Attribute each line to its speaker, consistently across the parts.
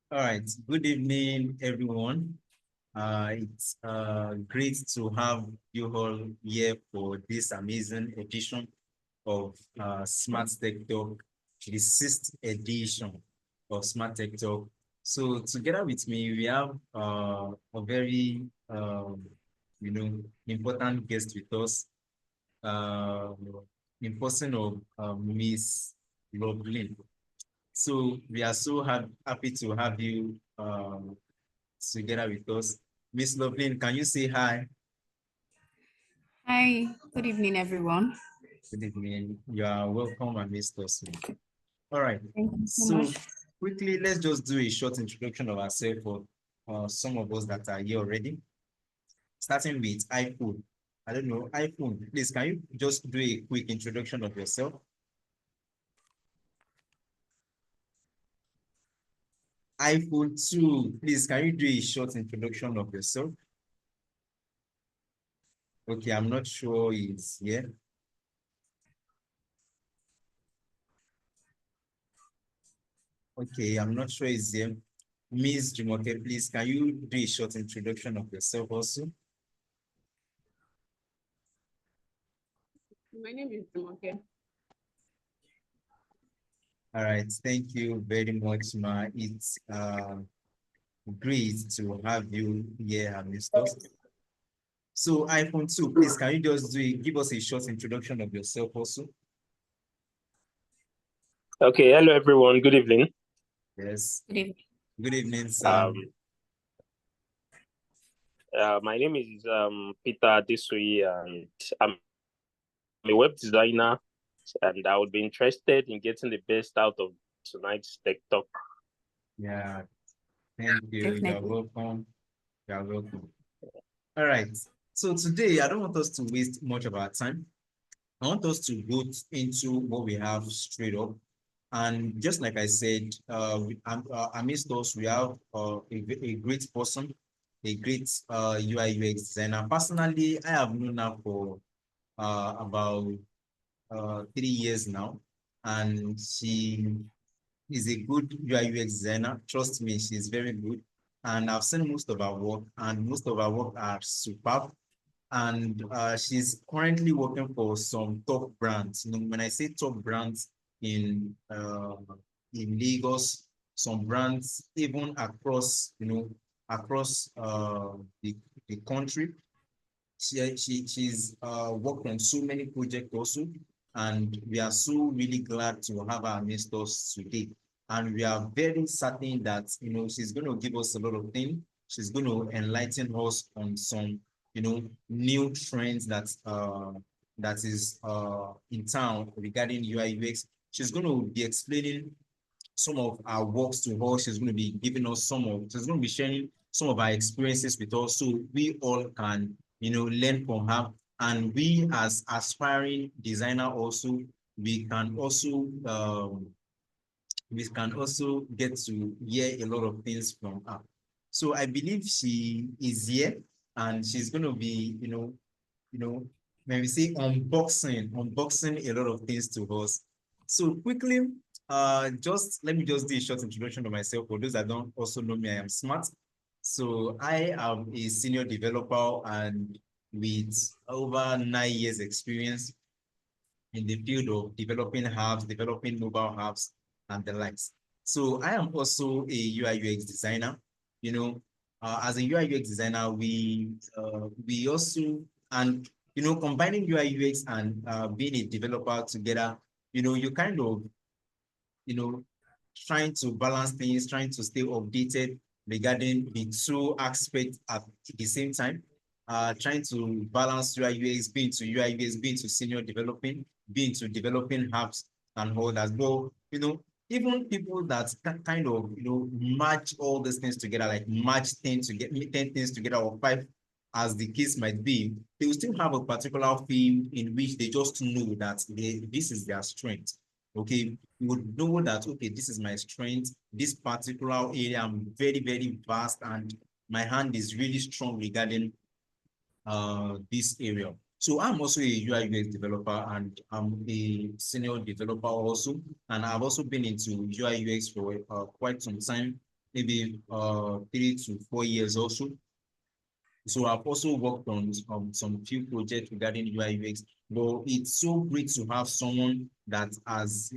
Speaker 1: All right. Good evening, everyone. It's great to have you all here for this amazing edition of Smart Tech Talk, the sixth edition of Smart Tech Talk. So together with me, we have a very important guest with us, uh, in person of Miss Loveline. So we are so happy to have you together with us. Miss Loveline, can you say hi?
Speaker 2: Hi, good evening, everyone.
Speaker 1: Good evening. You are welcome and Miss us. All right.
Speaker 2: Thank you so
Speaker 1: So
Speaker 2: much.
Speaker 1: quickly, let's just do a short introduction of ourselves for some of us that are here already. Starting with iPhone. I don't know, iPhone, please, can you just do a quick introduction of yourself? iPhone 2, please, can you do a short introduction of yourself? Okay, I'm not sure it's here. Okay, I'm not sure it's here. Miss Jumoke, please, can you do a short introduction of yourself also?
Speaker 3: My name is Jumoke.
Speaker 1: All right, thank you very much, Ma. It's great to have you here amidst us. So iPhone 2, please, can you just give us a short introduction of yourself also?
Speaker 4: Okay, hello everyone. Good evening.
Speaker 1: Yes.
Speaker 2: Good evening.
Speaker 1: Good evening,
Speaker 4: Um,
Speaker 1: sir.
Speaker 4: my name is Peter Desoye, and I'm a web designer, and I would be interested in getting the best out of tonight's tech talk.
Speaker 1: Yeah, thank you. You're
Speaker 2: Definitely.
Speaker 1: welcome. You're welcome. All right. So today, I don't want us to waste much of our time. I want us to go into what we have straight up. And just like I said, amidst us, we have a great person, a great UI UX designer. Personally, I have known her for about 3 years now, and she is a good UI UX designer. Trust me, she's very good. And I've seen most of her work, and most of her work are superb. And she's currently working for some top brands. You know, when I say top brands in Lagos, some brands even across, across the country. She's worked on so many projects also, and we are so really glad to have her amidst us today. And we are very certain that she's going to give us a lot of things. She's going to enlighten us on some new trends that is in town regarding UI UX. She's going to be explaining some of our works to her. She's going to be giving us she's going to be sharing some of our experiences with us so we all can, learn from her. And we as aspiring designer also, we can also, get to hear a lot of things from her. So I believe she is here and she's going to be, you know, when we say unboxing a lot of things to us. So quickly, just let me just do a short introduction of myself. For those that don't also know me, I am Smart. So I am a senior developer and with over 9 years experience in the field of developing apps, developing mobile apps, and the likes. So I am also a UI UX designer. You know, as a UI UX designer, we also and combining UI UX and being a developer together, you kind of you know, trying to balance things, trying to stay updated regarding the two aspects at the same time. Trying to balance UI UX, being to UI UX, being to senior developing, being to developing apps and all that. But even people that kind of match all these things together, like match 10 to get 10 things together or five, as the case might be, they will still have a particular field in which they just know that this is their strength. Okay, you would know that, okay, this is my strength, this particular area, I'm very, very vast, and my hand is really strong regarding this area. So I'm also a UI UX developer and I'm a senior developer also. And I've also been into UI UX for quite some time. maybe 3 to 4 years also. So I've also worked on some few projects regarding UI UX, but it's so great to have someone that has,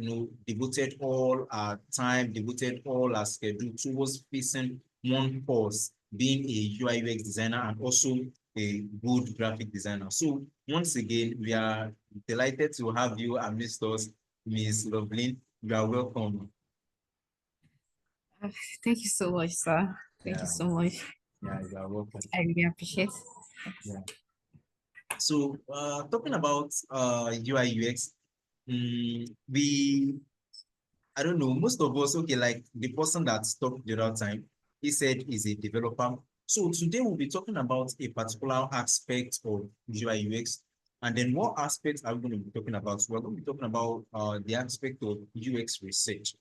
Speaker 1: devoted all our time, devoted all our schedule towards facing one course, being a UI UX designer and also a good graphic designer. So once again, we are delighted to have you amidst us, Ms. Lovelyn. You are welcome.
Speaker 2: Uh, Thank you so much, sir. Thank you
Speaker 1: Yeah,
Speaker 2: so much.
Speaker 1: yeah, you are welcome.
Speaker 2: I really appreciate.
Speaker 1: Yeah. So talking about UI UX, we I don't know, most of us, okay, like the person that talked the other time, he said he's a developer. So today we'll be talking about a particular aspect of UI UX. And then what aspects are we going to be talking about? So we're going to be talking about the aspect of UX research.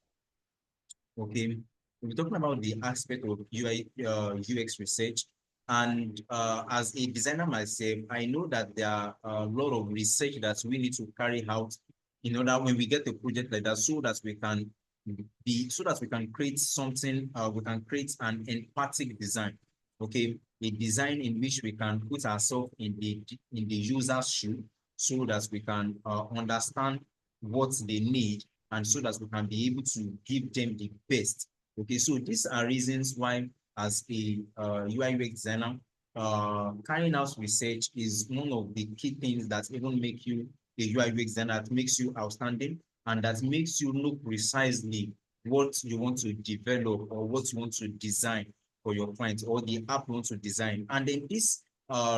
Speaker 1: Okay, we're talking about the aspect of UX research. And as a designer myself, I know that there are a lot of research that we need to carry out in order when we get a project like that, so that we can create something, we can create an empathic design. Okay, a design in which we can put ourselves in the user's shoe so that we can understand what they need and so that we can be able to give them the best. Okay, so these are reasons why, as a UI UX designer, carrying out research is one of the key things that even make you a UI UX designer, that makes you outstanding and that makes you know precisely what you want to develop or what you want to design for your client or the app you want to design. And then this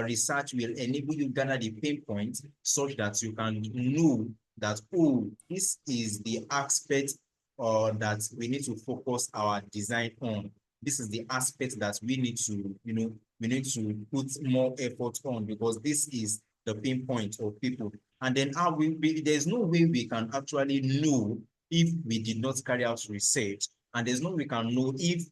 Speaker 1: research will enable you gather the pain points such that you can know that, oh, this is the aspect that we need to focus our design on. This is the aspect that we need to, we need to put more effort on because this is the pain point of people. And then there's no way we can actually know if we did not carry out research. And there's no way we can know if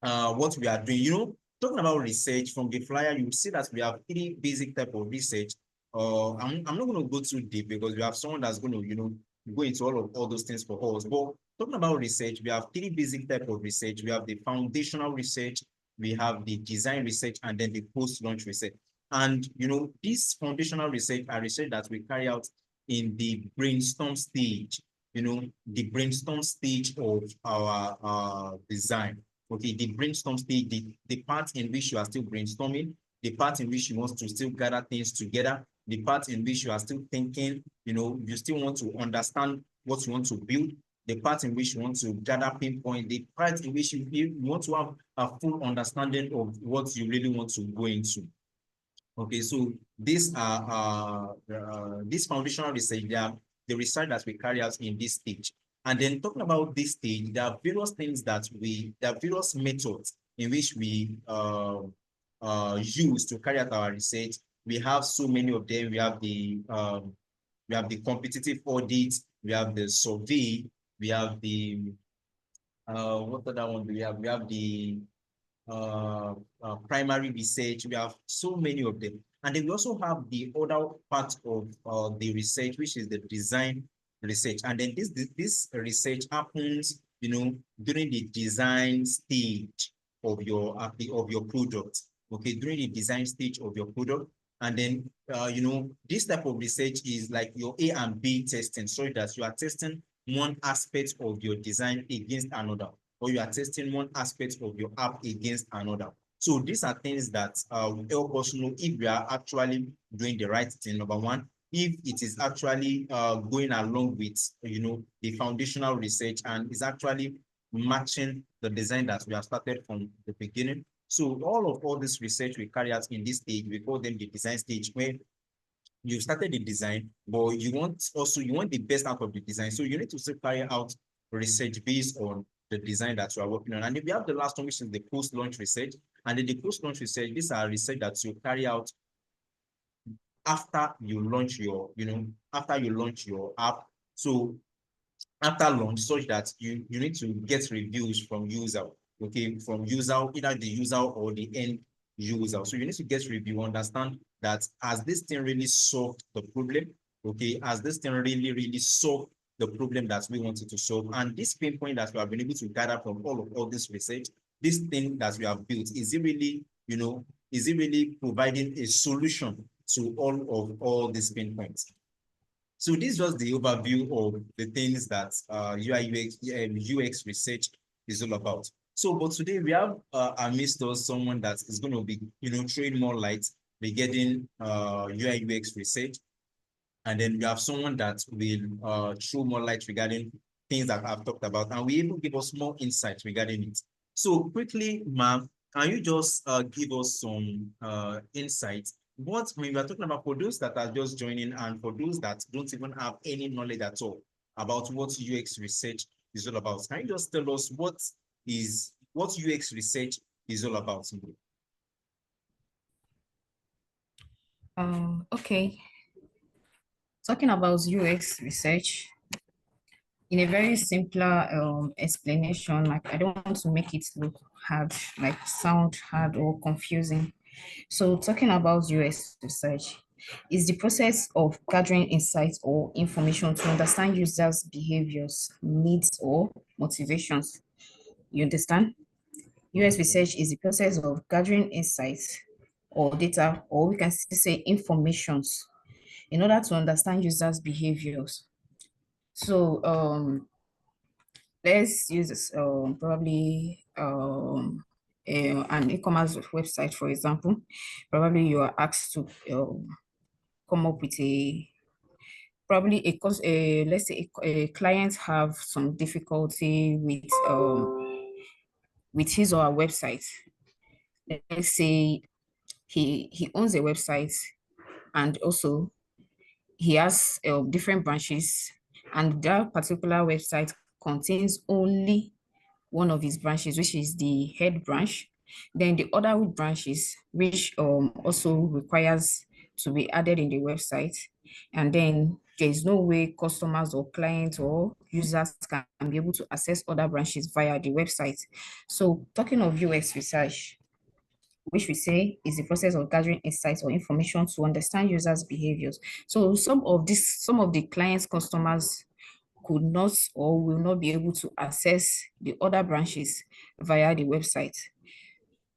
Speaker 1: what we are doing. Talking about research from the flyer, you see that we have three basic type of research. I'm not going to go too deep because we have someone that's going to, go into all those things for us. But talking about research, we have three basic type of research. We have the foundational research, we have the design research, and then the post-launch research. And, this foundational research are research that we carry out in the brainstorm stage, the brainstorm stage of our design. Okay, the brainstorm stage, the part in which you are still brainstorming, the part in which you want to still gather things together, the part in which you are still thinking, you still want to understand what you want to build, the part in which you want to gather pinpoint, the part in which you want to have a full understanding of what you really want to go into. Okay, so this foundational research, they are the research that we carry out in this stage. And then talking about this stage, there are various things there are various methods in which we use to carry out our research. We have so many of them. We have the competitive audits, we have the survey, we have the what other one do we have? We have the uh, primary research. We have so many of them. And then we also have the other part of the research, which is the design research. And then this research happens, during the design stage of your product. Okay, during the design stage of your product. And then, this type of research is like your A and B testing, so that you are testing one aspect of your design against another, or you are testing one aspect of your app against another. So these are things that will help us know if we are actually doing the right thing, number one, if it is actually going along with, the foundational research and is actually matching the design that we have started from the beginning. So all this research we carry out in this stage, we call them the design stage, where you started the design, but you want the best out of the design. So you need to still carry out research based on the design that you are working on. And if we have the last one, which is the post-launch research, and then the post-launch research, these are research that you carry out after you launch after you launch your app. So after launch, such that you need to get reviews from user, okay, from user, either the user or the end user. So you need to get review, understand that has this thing really solved the problem, okay, has this thing really solved the problem that we wanted to solve. And this pain point that we have been able to gather from all this research, this thing that we have built, is it really, is it really providing a solution to all these pain points? So this is just the overview of the things that UX research is all about. So, but today we have amidst us someone that is going to be, throwing more light regarding UI UX research. And then you have someone that will throw more light regarding things that I've talked about, and we even give us more insights regarding it. So quickly, ma'am, can you just give us some insights? What when we are talking about, for those that are just joining and for those that don't even have any knowledge at all about what UX research is all about, can you just tell us what UX research is all about?
Speaker 2: Okay. Talking about UX research, in a very simpler explanation, like I don't want to make it look hard, like sound hard or confusing. So talking about UX research is the process of gathering insights or information to understand users' behaviors, needs, or motivations. You understand? UX research is the process of gathering insights or data, or we can still say informations, in order to understand users' behaviors. So let's use this, probably an e-commerce website, for example. Probably you are asked to come up with probably let's say a client have some difficulty with his or her website. Let's say he owns a website, and also he has different branches, and that particular website contains only one of his branches, which is the head branch. Then the other branches, which also requires to be added in the website. And then there is no way customers or clients or users can be able to access other branches via the website. So talking of UX research, which we say is the process of gathering insights or information to understand users' behaviors. So some of the clients, customers could not or will not be able to access the other branches via the website.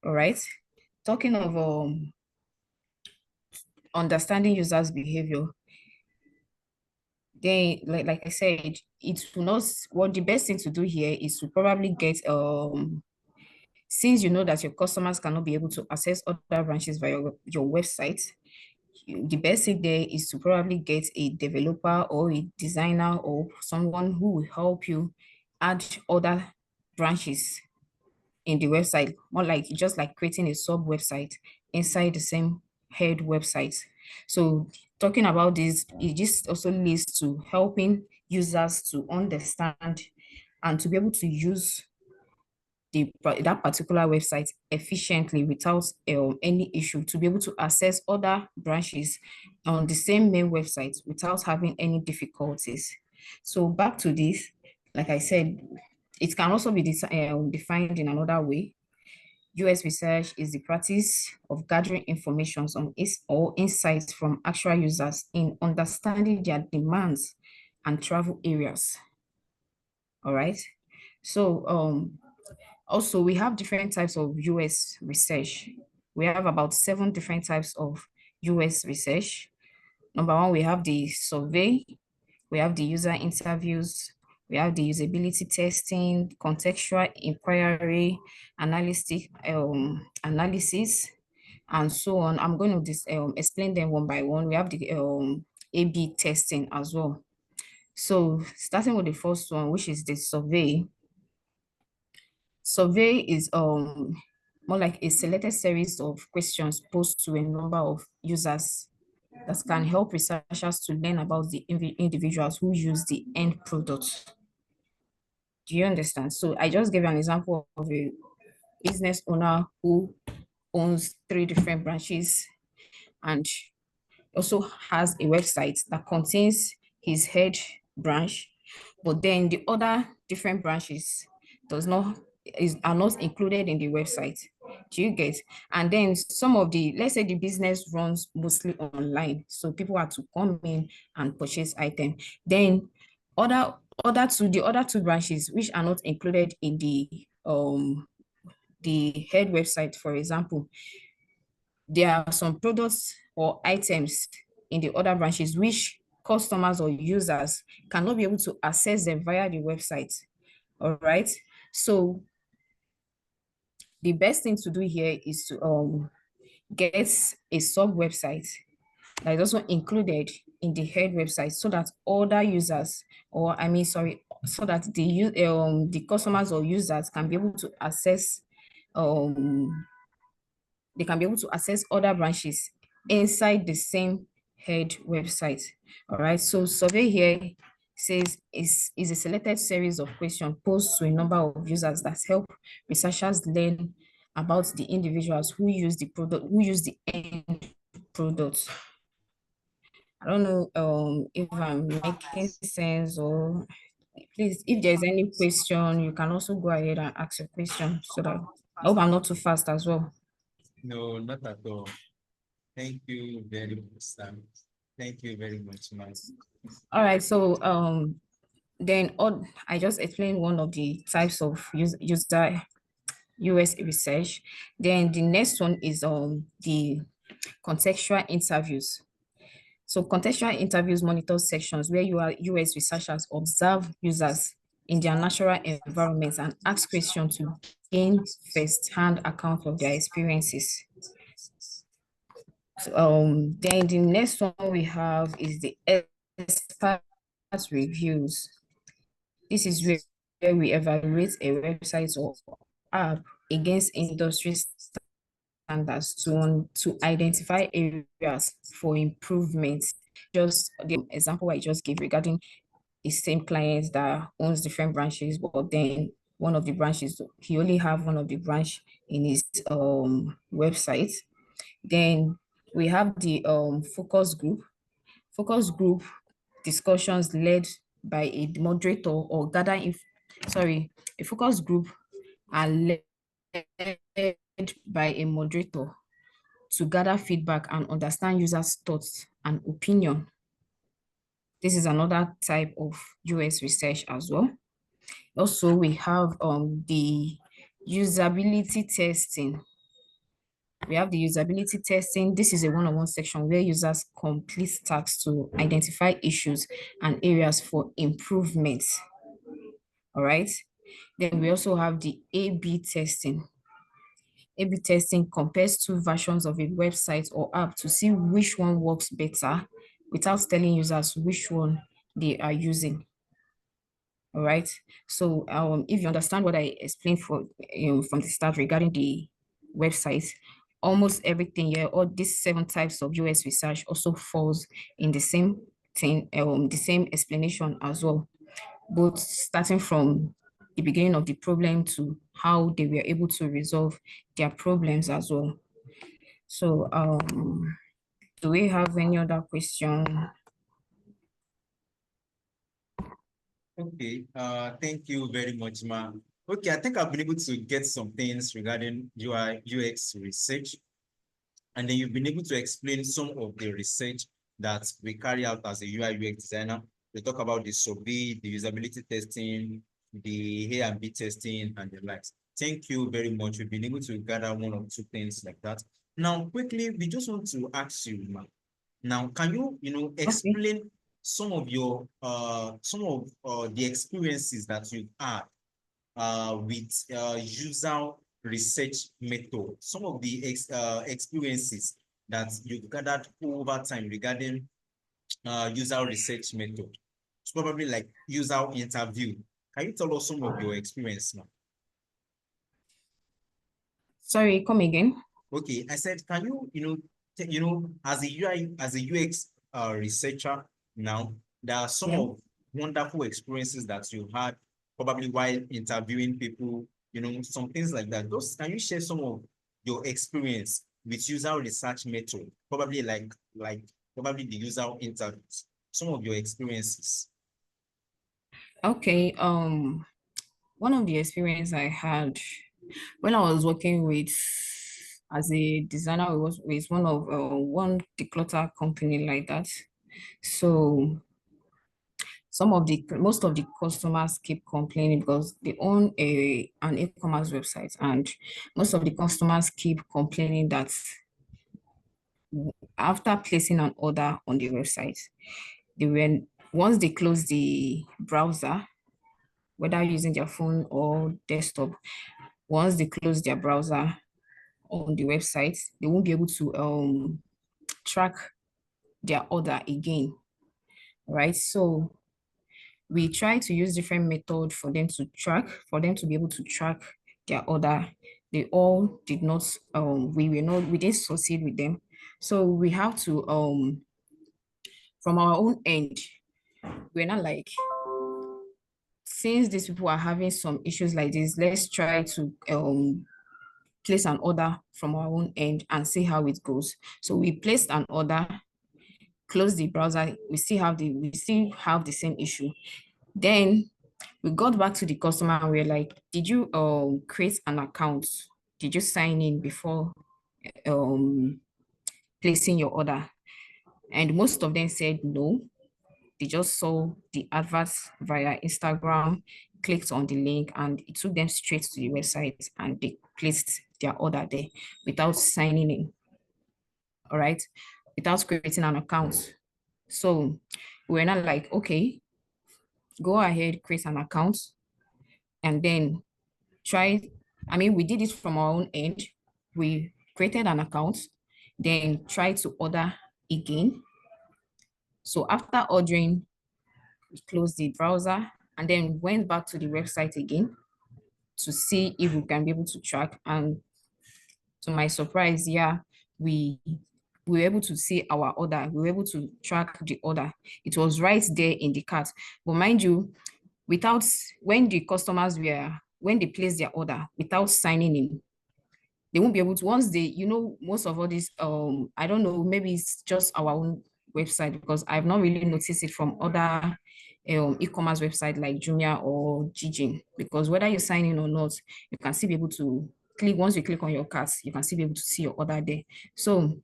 Speaker 2: All right. Talking of understanding users' behavior, then like I said, it will not, what the best thing to do here is to probably get since you know that your customers cannot be able to access other branches via your website, the best thing there is to probably get a developer or a designer or someone who will help you add other branches in the website, more like just like creating a sub website inside the same head website. So talking about this, it just also leads to helping users to understand and to be able to use that particular website efficiently without any issue, to be able to access other branches on the same main website without having any difficulties. So back to this, like I said, it can also be defined in another way. US research is the practice of gathering information or insights from actual users in understanding their demands and travel areas. All right. So also, we have different types of US research. We have about 7 different types of US research. Number one, we have the survey, we have the user interviews, we have the usability testing, contextual inquiry, analysis, and so on. I'm going to explain them one by one. We have the A/B testing as well. So starting with the first one, which is the survey. Survey is more like a selected series of questions posed to a number of users that can help researchers to learn about the individuals who use the end product. Do you understand? So I just gave you an example of a business owner who owns 3 different branches and also has a website that contains his head branch, but then the other different branches are not included in the website. Do you get? And then some of let's say the business runs mostly online, so people have to come in and purchase item. Then The other two branches which are not included in the head website, for example, there are some products or items in the other branches which customers or users cannot be able to access them via the website. All right. So the best thing to do here is to get a sub website that is also included in the head website so that other users, or I mean, sorry, so that the customers or users can be able to access um they can be able to access other branches inside the same head website. All right. So survey here says is a selected series of questions posed to a number of users that help researchers learn about the individuals who use the product, who use the end product. I don't know if I'm making sense, or please, if there's any question, you can also go ahead and ask your question so that I hope I'm not too fast as well.
Speaker 1: No, not at all. Thank you very much, Sam. Thank you very much, man.
Speaker 2: All right, so then I just explained one of the types of user US research. Then the next one is the contextual interviews. So contextual interviews monitor sections where US researchers observe users in their natural environments and ask questions to gain first-hand account of their experiences. So, then the next one we have is the expert reviews. This is where we evaluate a website or app against industry standards to identify areas for improvement. Just the example I just gave regarding the same client that owns different branches, but then one of the branches, he only have one of the branch in his website. Then we have the focus group discussions led by a moderator or a focus group are led by a moderator to gather feedback and understand users' thoughts and opinion. This is another type of US research as well. Also, we have the usability testing. We have the usability testing. This is a one-on-one section where users complete tasks to identify issues and areas for improvement. All right. Then we also have the A/B testing. A/B testing compares two versions of a website or app to see which one works better without telling users which one they are using. All right. So if you understand what I explained from the start regarding the website, almost everything here, all these 7 types of US research also falls in the same thing, the same explanation as well, both starting from the beginning of the problem to how they were able to resolve their problems as well. So do we have any other question?
Speaker 1: Okay, thank you very much, Ma. Okay, I think I've been able to get some things regarding UI UX research, and then you've been able to explain some of the research that we carry out as a UI UX designer. We talk about the survey, the usability testing, the A and B testing, and the likes. Thank you very much. We've been able to gather 1 or 2 things like that. Now, quickly, we just want to ask you, Ma. Now, can you, explain some of your the experiences that you've had with user research method, some of the experiences that you've gathered over time regarding user research method? It's probably like user interview. Can you tell us some of your experience now?
Speaker 2: Sorry, come again.
Speaker 1: Okay, I said, can you, as a UI, as a UX researcher now, there are some of wonderful experiences that you had probably while interviewing people, some things like that. Those, can you share some of your experience with user research method? Probably like probably the user interviews, some of your experiences.
Speaker 2: Okay, one of the experience I had when I was working with as a designer, it was with one declutter company like that. So most of the customers keep complaining because they own an e-commerce website, and most of the customers keep complaining that after placing an order on the website, once they close the browser, whether using their phone or desktop, once they close their browser on the website, they won't be able to track their order again, right? So we try to use different methods for them to be able to track their order. They all did not, we didn't succeed with them. So we have to, from our own end, we're not like, since these people are having some issues like this, let's try to place an order from our own end and see how it goes. So we placed an order, closed the browser, we still have the same issue. Then we got back to the customer and we're like, did you create an account? Did you sign in before placing your order? And most of them said no. They just saw the adverts via Instagram, clicked on the link, and it took them straight to the website and they placed their order there without signing in. All right, without creating an account. So we're not like, okay, go ahead, create an account, and then we did it from our own end. We created an account, then tried to order again. So after ordering, we closed the browser and then went back to the website again to see if we can be able to track. And to my surprise, yeah, we were able to see our order. We were able to track the order. It was right there in the cart. But mind you, when they place their order without signing in, they won't be able to, once they, most of all this, I don't know, maybe it's just our own website, because I've not really noticed it from other e-commerce website like Jumia or Jijin, because whether you sign in or not, you can still be able to once you click on your cart, you can still be able to see your order there. So,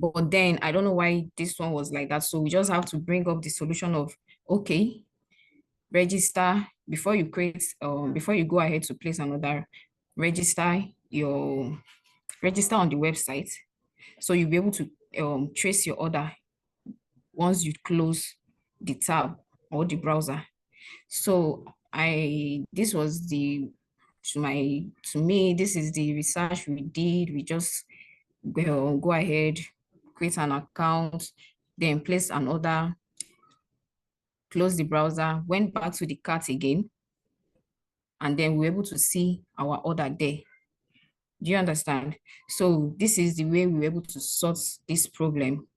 Speaker 2: but then I don't know why this one was like that. So we just have to bring up the solution of, okay, register before you go ahead to place an order, register on the website, so you'll be able to trace your order once you close the tab or the browser. So this was to me, this is the research we did. We just go ahead, create an account, then place an order, close the browser, went back to the cart again, and then we were able to see our order there. Do you understand? So this is the way we were able to sort this problem.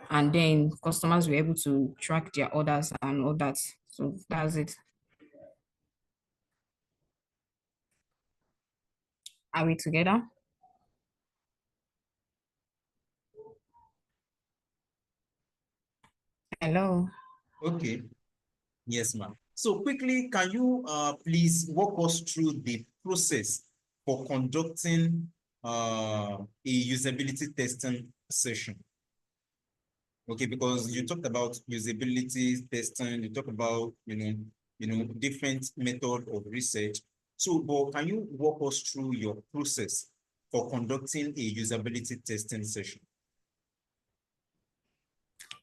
Speaker 2: And then customers were able to track their orders and all that. So that's it. Are we together? Hello.
Speaker 1: Okay. Yes, ma'am. So quickly, can you please walk us through the process for conducting a usability testing session? Okay, because you talked about usability testing, you talked about different method of research. So, but can you walk us through your process for conducting a usability testing session?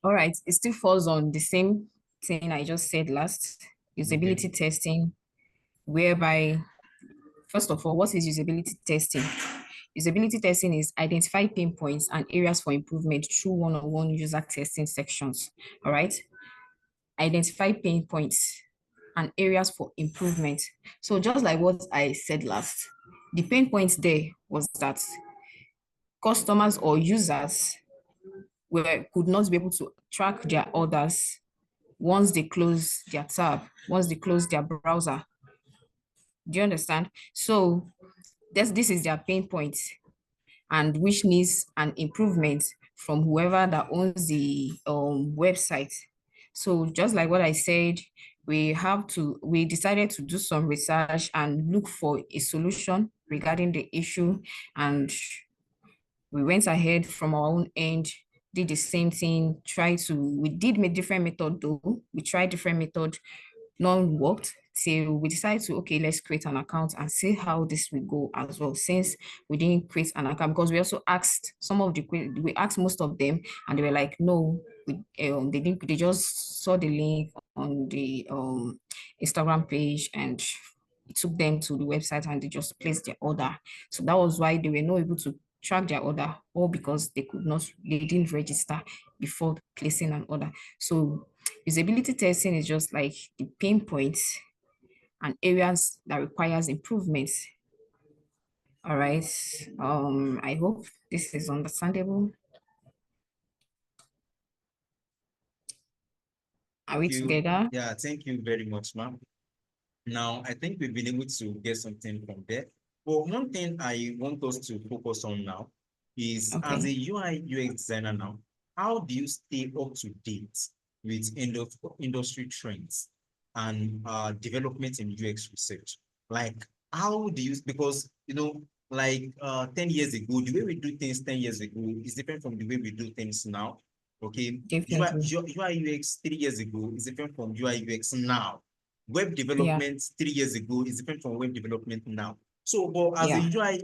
Speaker 2: All right, it still falls on the same thing I just said last, usability testing, whereby, first of all, what is usability testing? Usability testing is identify pain points and areas for improvement through one-on-one user testing sections. All right, identify pain points and areas for improvement. So just like what I said last, the pain points there was that customers or users could not be able to track their orders once they close their tab, once they close their browser. Do you understand? So this is their pain point, and which needs an improvement from whoever that owns the website. So just like what I said, we decided to do some research and look for a solution regarding the issue, and we went ahead from our own end, did the same thing, we did a different method though. We tried different method, none worked. So we decided to, okay, let's create an account and see how this will go as well. Since we didn't create an account, because we also asked we asked most of them, and they were like, no, they didn't, they just saw the link on the Instagram page, and it took them to the website and they just placed their order. So that was why they were not able to track their order, or because they didn't register before placing an order. So usability testing is just like the pain points and areas that requires improvements. All right. I hope this is understandable. Are we together?
Speaker 1: Yeah, thank you very much, ma'am. Now, I think we've been able to get something from there. But one thing I want us to focus on now is, as a
Speaker 2: Okay.
Speaker 1: UI UX designer now, how do you stay up to date with industry trends and development in UX research? Like, how do you, because, like 10 years ago, the way we do things 10 years ago is different from the way we do things now. Okay.
Speaker 2: Definitely.
Speaker 1: UI UX 3 years ago is different from UI UX now. Web
Speaker 2: Yeah.
Speaker 1: development 3 years ago is different from web development now. So, but
Speaker 2: Yeah.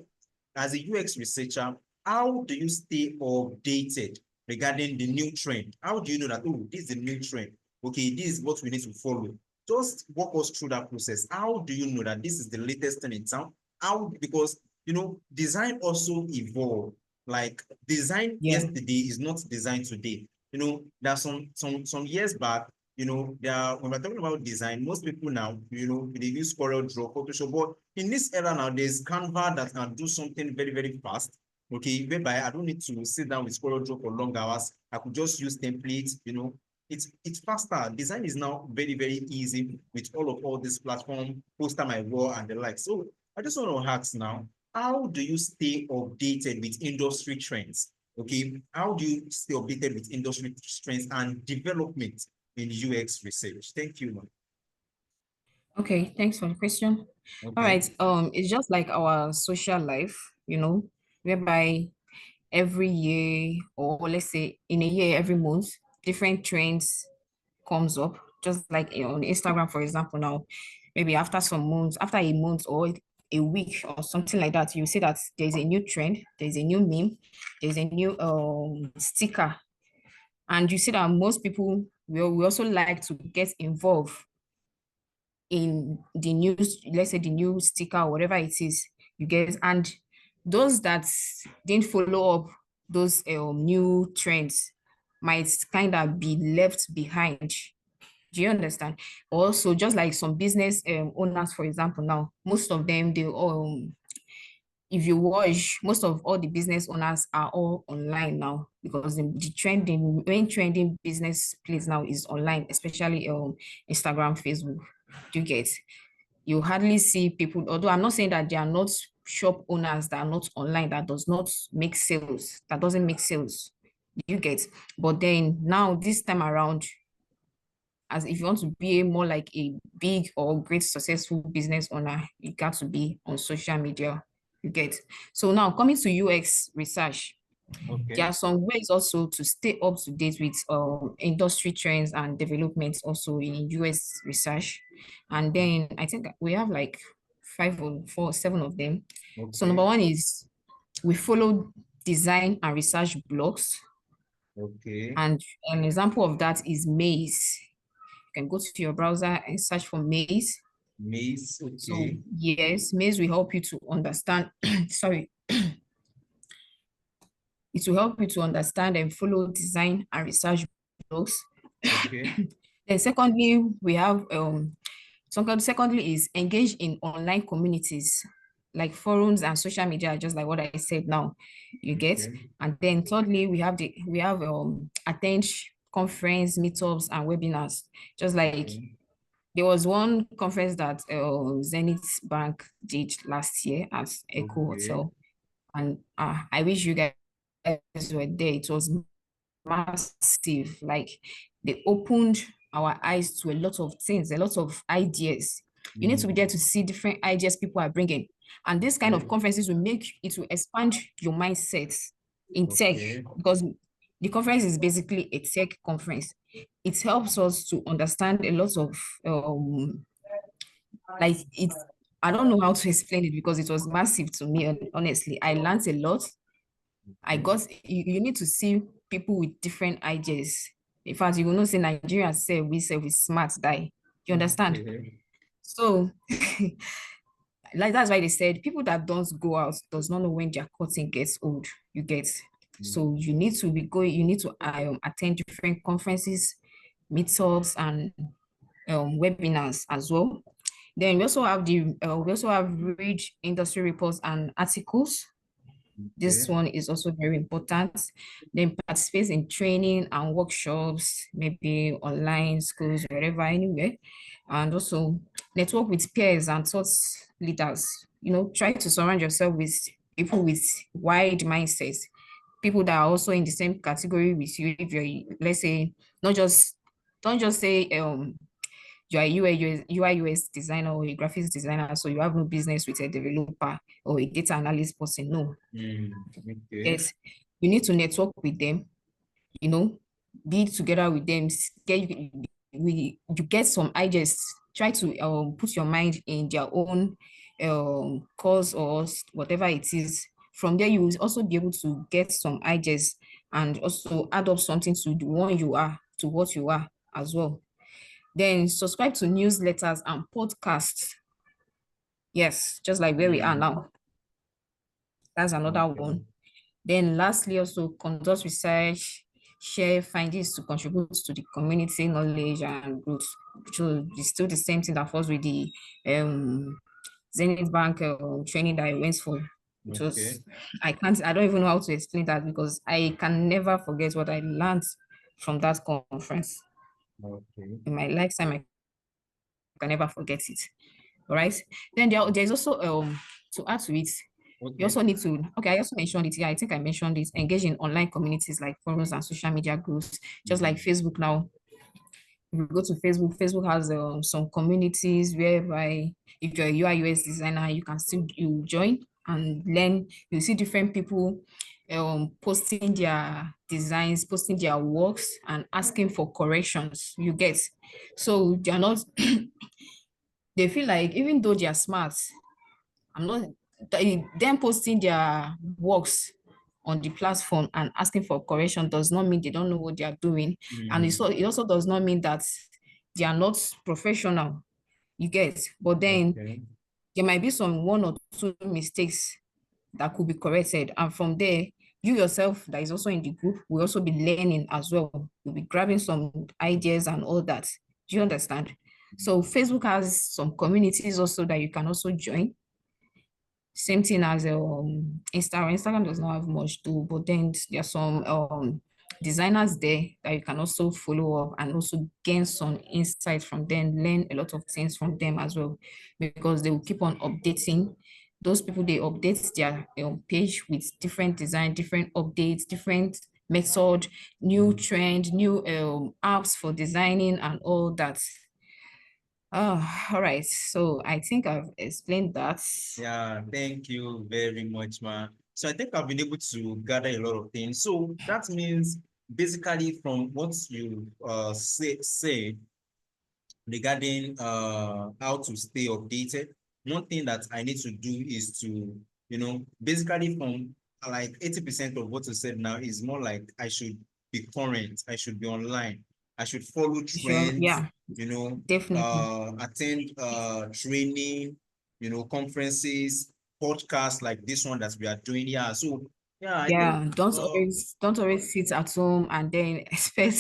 Speaker 1: as a UX researcher, how do you stay updated regarding the new trend? How do you know that, oh, this is the new trend? Okay, this is what we need to follow. Just walk us through that process. How do you know that this is the latest thing in town? How, because, design also evolve. Like design
Speaker 2: Yeah.
Speaker 1: yesterday is not design today. There are some years back, when we're talking about design, most people now, they use Corel Draw, Photoshop, but in this era now, there's Canva that can do something very, very fast. Okay, whereby I don't need to sit down with Corel Draw for long hours. I could just use templates, it's faster. Design is now very, very easy with all this platform, poster my wall and the like. So I just want to ask now, how do you stay updated with industry trends? Okay, how do you stay updated with industry trends and development in UX research? Thank you, ma'am.
Speaker 2: Okay. Thanks for the question. All
Speaker 1: Okay,
Speaker 2: right. It's just like our social life, whereby every year, or let's say in a year, every month, different trends comes up. Just like on Instagram, for example, now, maybe after some months, after a month or a week or something like that, you see that there's a new trend, there's a new meme, there's a new sticker. And you see that most people will also like to get involved in the new, let's say the new sticker or whatever it is you get. And those that didn't follow up those new trends might kind of be left behind. Do you understand? Also, just like some business owners, for example, now, most of them, if you watch, most of all the business owners are all online now, because the main trending business place now is online, especially Instagram, Facebook. Do you get? You hardly see people, although I'm not saying that they are not shop owners that are not online, that does not make sales, that doesn't make sales. You get? But then now this time around, as if you want to be more like a big or great successful business owner, you got to be on social media. You get? So now coming to UX research, there
Speaker 1: okay,
Speaker 2: are some ways also to stay up to date with industry trends and developments also in US research. And then I think we have like 7 of them. So number
Speaker 1: okay,
Speaker 2: one is we follow design and research blogs.
Speaker 1: okay.
Speaker 2: And an example of that is Maze. You can go to your browser and search for Maze.
Speaker 1: Maze,
Speaker 2: So
Speaker 1: okay,
Speaker 2: yes, Maze will help you to understand, sorry, it will help you to understand and follow design and research blogs.
Speaker 1: okay,
Speaker 2: Then secondly, we have secondly is engage in online communities like forums and social media, just like what I said now. You get?
Speaker 1: okay,
Speaker 2: And then thirdly, we have attend conference, meetups, and webinars. Just like
Speaker 1: okay,
Speaker 2: there was one conference that Zenith Bank did last year at Echo
Speaker 1: okay,
Speaker 2: Hotel, and I wish you guys were there. It was massive. Like they opened our eyes to a lot of things, a lot of ideas. You need to be there to see different ideas people are bringing. And this kind
Speaker 1: okay,
Speaker 2: of conferences will make it will expand your mindset in tech,
Speaker 1: okay,
Speaker 2: because The conference is basically a tech conference. It helps us to understand a lot of like it's I don't know how to explain it because it was massive to me, and honestly. I learned a lot. I got you need to see people with different ideas. In fact, you will not say Nigerians say we smart die. You understand?
Speaker 1: Okay.
Speaker 2: So like that's why they said people that don't go out does not know when their cotton gets old. You get. So you need to be going, you need to attend different conferences, meetups, and webinars as well. Then we also have read industry reports and articles. This
Speaker 1: Okay.
Speaker 2: one is also very important. Then participate in training and workshops, maybe online schools, wherever, anywhere. And also network with peers and thought leaders. Try to surround yourself with people with wide mindsets, people that are also in the same category with you. If you're, let's say, not just don't just say you're a UI UX designer or a graphics designer, so you have no business with a developer or a data analyst person. No,
Speaker 1: Okay.
Speaker 2: yes, you need to network with them, you know, be together with them, you get some ideas, try to put your mind in their own cause or whatever it is. From there, you will also be able to get some ideas and also add up something to the one you are, to what you are as well. Then subscribe to newsletters and podcasts. Yes, just like where we are now. That's another
Speaker 1: Okay.
Speaker 2: one. Then lastly, also conduct research, share findings to contribute to the community knowledge and growth. So it's still the same thing that falls with the um Zenith Bank training that I went for. It
Speaker 1: Okay.
Speaker 2: was, I don't even know how to explain that because I can never forget what I learned from that conference.
Speaker 1: Okay.
Speaker 2: In my lifetime, I can never forget it. All right. Then there's also to add to it, you
Speaker 1: Okay.
Speaker 2: also need to, okay, I also mentioned it. Yeah, I think I mentioned it. Engage in online communities like forums and social media groups, just like Facebook now. If you go to Facebook, Facebook has some communities whereby if you're a UI UX designer, you can still you join and learn. You see different people posting their designs, posting their works, and asking for corrections. You get, so they're not. They feel like even though they are smart, I'm not them posting their works on the platform and asking for correction does not mean they don't know what they are doing. And it also does not mean that they are not professional. You get, but then
Speaker 1: Okay.
Speaker 2: there might be some one or two mistakes that could be corrected. And from there, you yourself that is also in the group will also be learning as well. You'll be grabbing some ideas and all that. Do you understand? So Facebook has some communities also that you can also join. Same thing as Instagram. Instagram does not have much too, but then there are some designers there that you can also follow up and also gain some insight from them, learn a lot of things from them as well, because they will keep on updating. Those people, they update their page with different design, different updates, different method, new trend, new apps for designing and all that. All right. So I think I've explained that.
Speaker 1: Yeah, thank you very much, ma. So I think I've been able to gather a lot of things. So that means basically from what you say regarding how to stay updated, one thing that I need to do is to, basically from like 80% of what you said now is more like I should be current, I should be online, I should follow
Speaker 2: Sure.
Speaker 1: trends,
Speaker 2: Yeah, definitely.
Speaker 1: attend training, conferences, podcasts like this one that we are doing. Yeah. So yeah, I think
Speaker 2: Yeah, don't always sit at home and then expect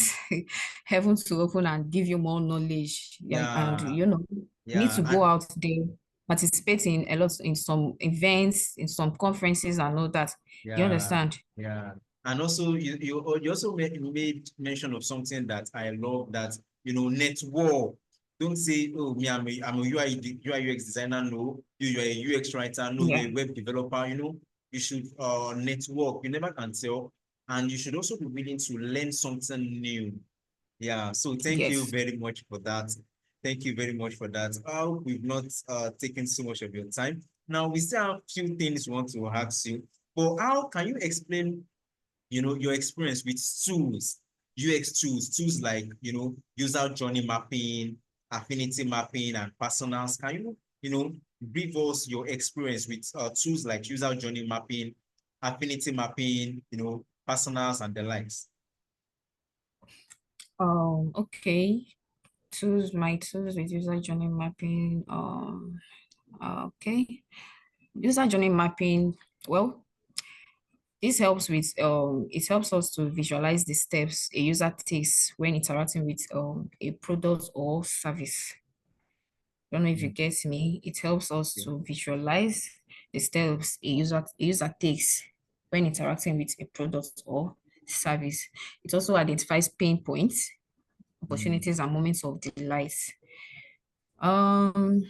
Speaker 2: heaven to open and give you more knowledge. Yeah, and
Speaker 1: yeah,
Speaker 2: you need
Speaker 1: yeah,
Speaker 2: to go
Speaker 1: and
Speaker 2: out there, participate in a lot in some events, in some conferences and all that. You
Speaker 1: yeah,
Speaker 2: understand?
Speaker 1: yeah. And also you also made mention of something that I love, that network. Don't say, oh, me, I'm a UI UX designer. No, you're a UX writer. No,
Speaker 2: Yeah.
Speaker 1: you're a web developer. You should network. You never can tell. And you should also be willing to learn something new. Yeah, so thank you
Speaker 2: Yes.
Speaker 1: very much for that. Thank you very much for that. We've not taken so much of your time. Now, we still have a few things we want to ask you. But how can you explain your experience with tools, UX tools like, user journey mapping, affinity mapping, and personals. Can brief us your experience with tools like user journey mapping, affinity mapping, personals, and the likes?
Speaker 2: Okay. My tools with user journey mapping. Okay. User journey mapping. Well, this helps with it helps us to visualize the steps a user takes when interacting with a product or service. I don't know if you get me. It helps us to visualize the steps a user takes when interacting with a product or service. It also identifies pain points, opportunities, and moments of delight. Um,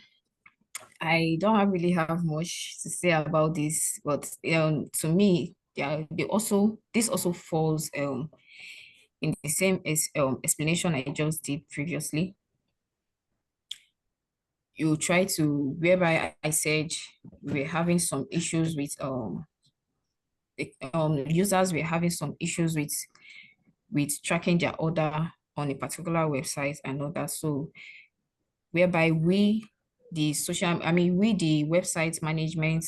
Speaker 2: I don't really have much to say about this, but to me, yeah, this also falls in the same as explanation I just did previously. You try to, whereby I said we're having some issues with users were having some issues with tracking their order on a particular website and all that. So whereby the website management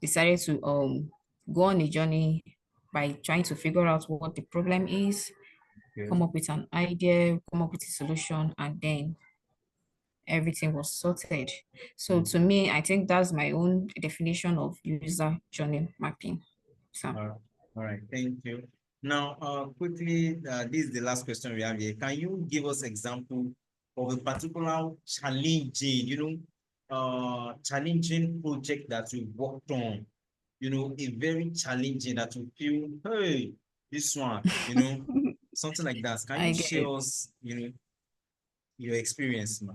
Speaker 2: decided to go on a journey by trying to figure out what the problem is, come up with an idea, come up with a solution, and then everything was sorted. So to me, I think that's my own definition of user journey mapping. So
Speaker 1: All right, thank you. Now, quickly, this is the last question we have here. Can you give us example of a particular challenging project that you worked on? A very challenging that you feel, hey, this one, something like that. Can
Speaker 2: I
Speaker 1: you
Speaker 2: get
Speaker 1: share
Speaker 2: it.
Speaker 1: us, your experience, ma?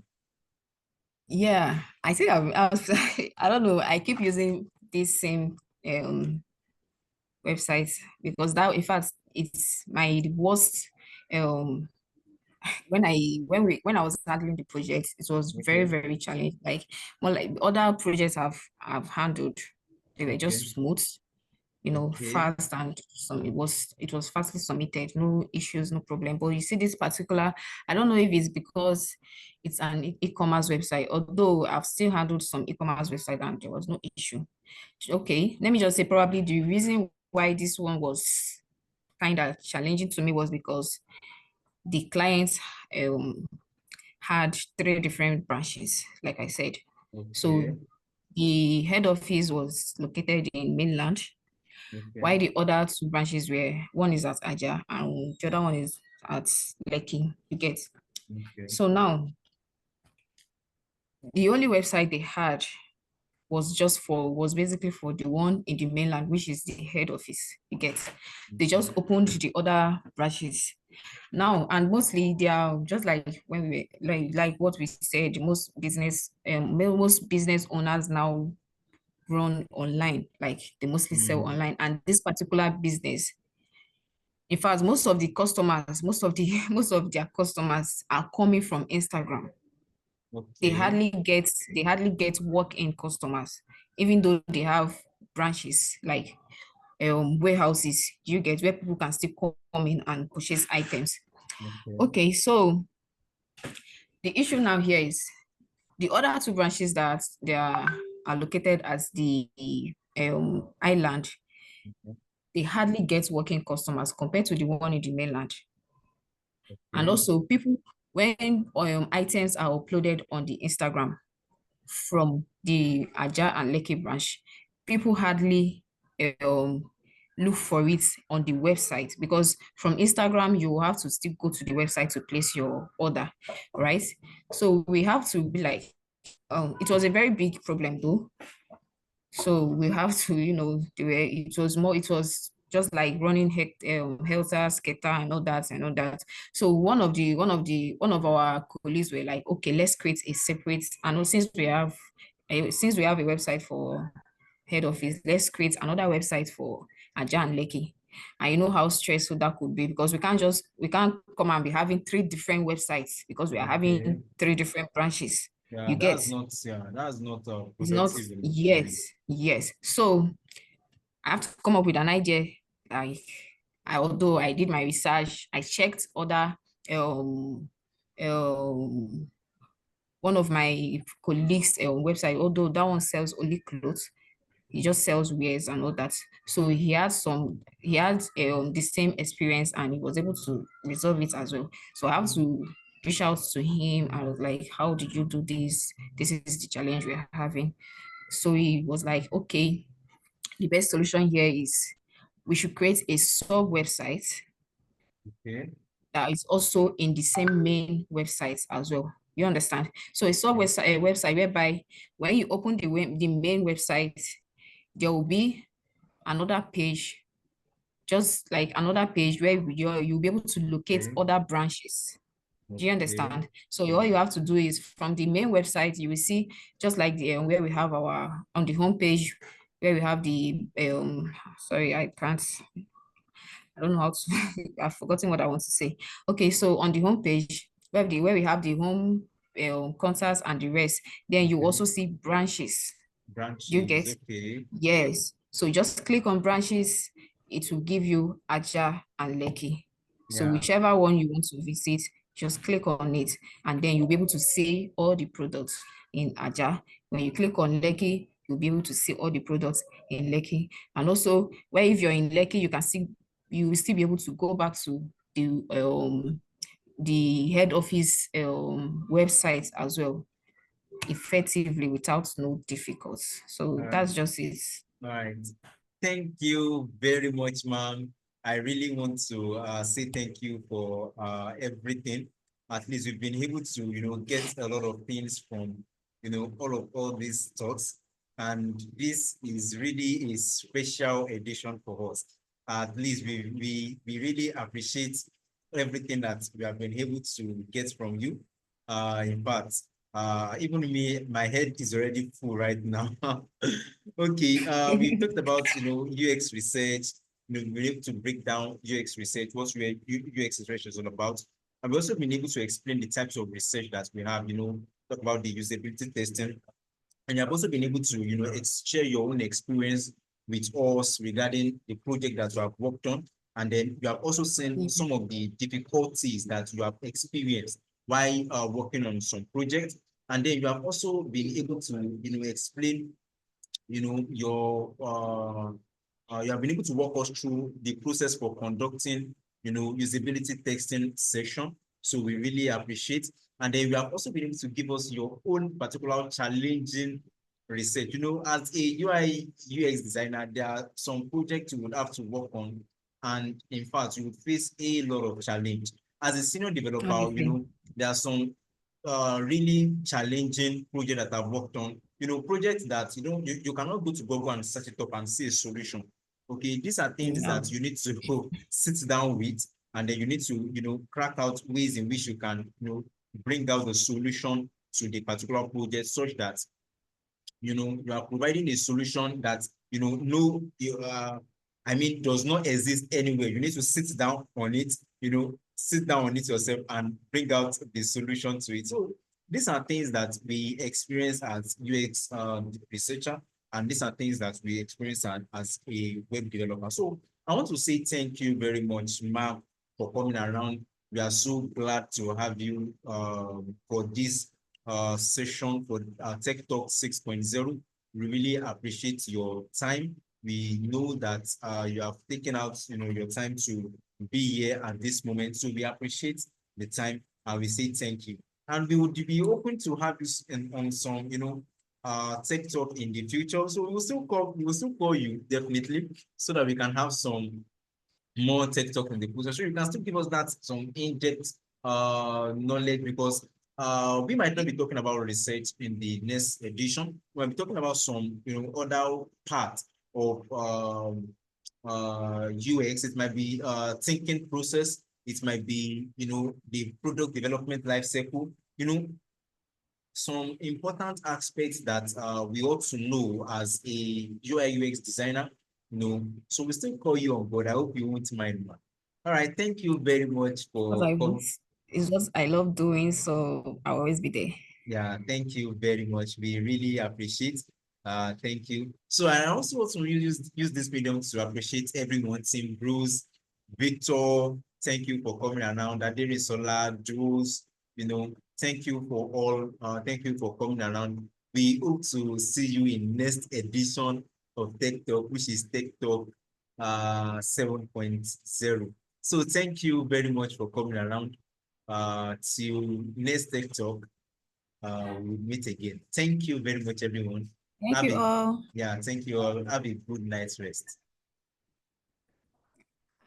Speaker 2: Yeah, I think I don't know. I keep using this same website because that, in fact, it's my worst. Um, when I was handling the project, it was very,
Speaker 1: Okay,
Speaker 2: very challenging. Like more like other projects I've handled, they were
Speaker 1: okay,
Speaker 2: just smooth,
Speaker 1: okay,
Speaker 2: fast, and it was fastly submitted, no issues, no problem. But you see this particular, I don't know if it's because it's an e-commerce website, although I've still handled some e-commerce website and there was no issue. Okay, let me just say probably the reason why this one was kind of challenging to me was because the clients um had three different branches, like I said.
Speaker 1: okay,
Speaker 2: So the head office was located in mainland,
Speaker 1: okay,
Speaker 2: while the other two branches were, one is at Aja and the other one is at Lekki, you get.
Speaker 1: okay,
Speaker 2: So now, the only website they had was basically for the one in the mainland, which is the head office, you get. They just opened the other branches now, and mostly they are just like when we like what we said, most business owners now run online, like they mostly sell
Speaker 1: mm,
Speaker 2: online. And this particular business, in fact, most of their customers are coming from Instagram. They
Speaker 1: okay,
Speaker 2: hardly get walk-in customers, even though they have branches like warehouses, you get, where people can still come in and purchase items.
Speaker 1: okay,
Speaker 2: Okay, so the issue now here is the other two branches that are located as the island, they hardly get working customers compared to the one in the mainland. And
Speaker 1: okay,
Speaker 2: also people, when items are uploaded on the Instagram from the Aja and Lekki branch, people hardly um look for it on the website, because from Instagram you will have to still go to the website to place your order, right? So we have to be like, it was a very big problem though. So we have to, it was just like running helter skelter and all that and all that. So one of our colleagues were like, okay, let's create a separate, I know since we have a website for head office, let's create another website for Aja and Lekki. And you know how stressful that could be, because we can't come and be having three different websites because we are
Speaker 1: okay.
Speaker 2: having three different branches.
Speaker 1: Yeah,
Speaker 2: You get.
Speaker 1: that's not
Speaker 2: It's not,
Speaker 1: productive enough.
Speaker 2: yes, yes. So I have to come up with an idea, like although I did my research, I checked other um um one of my colleagues website, although that one sells only clothes, he just sells wares and all that. So he had the same experience and he was able to resolve it as well. So I have to reach out to him. I was like, how did you do this? This is the challenge we're having. So he was like, okay, the best solution here is we should create a sub website
Speaker 1: Okay.
Speaker 2: that is also in the same main website as well. You understand? So a sub website, a website whereby when you open the main website, there will be another page, just like another page where you'll be able to locate
Speaker 1: Okay.
Speaker 2: other branches. Do you
Speaker 1: Okay.
Speaker 2: understand? So all you have to do is from the main website, you will see just like the where we have our on the homepage where we have the sorry, I don't know how to I've forgotten what I want to say. Okay, so on the homepage where we have the home contacts and the rest, then you
Speaker 1: Okay.
Speaker 2: also see branches. Do you
Speaker 1: Branches.
Speaker 2: get?
Speaker 1: Okay.
Speaker 2: Yes. So just click on branches. It will give you Aja and Lekki. So
Speaker 1: Yeah.
Speaker 2: whichever one you want to visit, just click on it, and then you'll be able to see all the products in Aja. When you click on Lekki, you'll be able to see all the products in Lekki. And also, where if you're in Lekki, you will still be able to go back to the head office website as well effectively without no difficulty. So
Speaker 1: All right.
Speaker 2: that's just it.
Speaker 1: All right. Thank you very much, ma'am. I really want to say thank you for everything. At least we've been able to, get a lot of things from, all these thoughts. And this is really a special edition for us. At least we really appreciate everything that we have been able to get from you. In fact, even me, my head is already full right now. Okay, we talked about, UX research, we're able to break down UX research, what UX research is all about. And we've also been able to explain the types of research that we have, talk about the usability testing. And you've also been able to, share your own experience with us regarding the project that you have worked on. And then you have also seen
Speaker 2: Mhm.
Speaker 1: some of the difficulties that you have experienced while working on some projects. And then you have also been able to, explain you have been able to walk us through the process for conducting, usability testing session. So we really appreciate. And then you have also been able to give us your own particular challenging research. As a UI UX designer, there are some projects you would have to work on. And in fact, you would face a lot of challenge. As a senior developer,
Speaker 2: Honestly.
Speaker 1: there are some really challenging project that I've worked on. Projects that you cannot go to Google and search it up and see a solution. Okay, these are things
Speaker 2: Yeah.
Speaker 1: that you need to go sit down with, and then you need to crack out ways in which you can bring out the solution to the particular project, such that you are providing a solution that no I mean does not exist anywhere. You need to sit down on it, sit down on it yourself and bring out the solution to it. So these are things that we experience as UX researcher, and these are things that we experience as a web developer. So I want to say thank you very much, Mark, for coming around. We are so glad to have you for this session for Tech Talk 6.0. We really appreciate your time. We know that you have taken out, your time to be here at this moment. So we appreciate the time and we say thank you. And we would be open to have you on some, Tech Talk in the future. So we will still call you definitely so that we can have some more tech talk in the future. So you can still give us that some in-depth knowledge, because we might not be talking about research in the next edition. We'll be talking about some other parts of UX. It might be thinking process. It might be the product development life cycle. Some important aspects that we ought to know as a UI UX designer, so we still call you on board. I hope you won't mind, man. All right, thank you very much
Speaker 2: Because
Speaker 1: for coming.
Speaker 2: it's what I love doing, so I'll always be there.
Speaker 1: Yeah, thank you very much. We really appreciate. Thank you. So I also want to use this medium to appreciate everyone, Team Bruce, Victor, thank you for coming around. Aderisola, Jules, thank you for thank you for coming around. We hope to see you in next edition of Tech Talk, which is Tech Talk 7.0. So thank you very much for coming around. Till next Tech Talk, we'll meet again. Thank you very much, everyone.
Speaker 2: Thank you all.
Speaker 1: Yeah, thank you all. Have a good night's rest.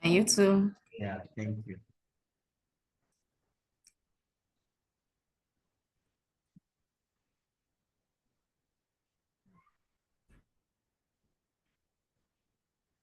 Speaker 2: And you too.
Speaker 1: Yeah, thank you.